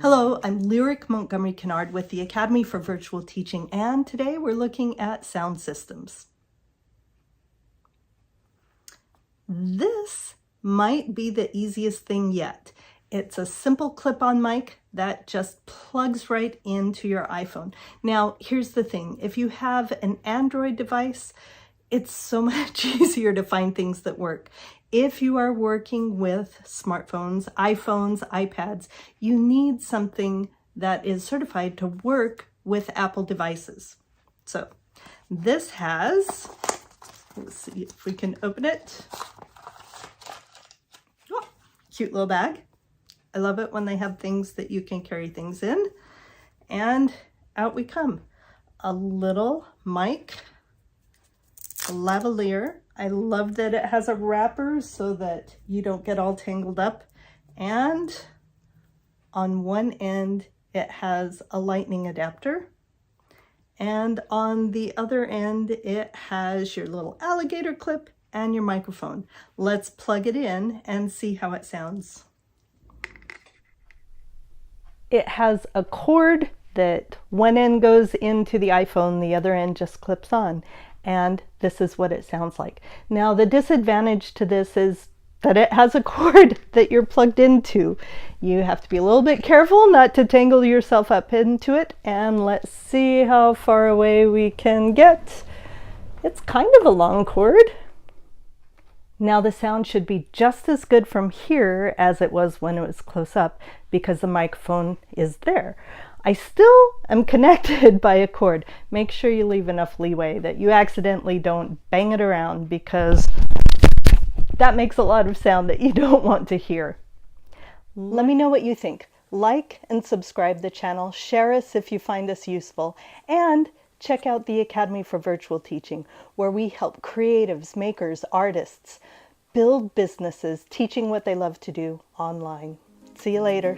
Hello, I'm Lyric Montgomery Kennard with the Academy for Virtual Teaching, and today we're looking at sound systems. This might be the easiest thing yet. It's a simple clip-on mic that just plugs right into your iPhone. Now, here's the thing. If you have an Android device, it's so much easier to find things that work. If you are working with smartphones, iPhones, iPads, you need something that is certified to work with Apple devices. So this has, let's see if we can open it. Oh, cute little bag. I love it when they have things that you can carry things in. And out we come. A little mic, a lavalier. I love that it has a wrapper so that you don't get all tangled up. And on one end, it has a lightning adapter. And on the other end, it has your little alligator clip and your microphone. Let's plug it in and see how it sounds. It has a cord that one end goes into the iPhone, the other end just clips on. And this is what it sounds like. Now, the disadvantage to this is that it has a cord that you're plugged into. You have to be a little bit careful not to tangle yourself up into it. And let's see how far away we can get. It's kind of a long cord. Now the sound should be just as good from here as it was when it was close up because the microphone is there. I still am connected by a cord. Make sure you leave enough leeway that you accidentally don't bang it around because that makes a lot of sound that you don't want to hear. Let me know what you think. Like and subscribe the channel. Share us if you find us useful. And check out the Academy for Virtual Teaching, where we help creatives, makers, artists build businesses teaching what they love to do online. See you later.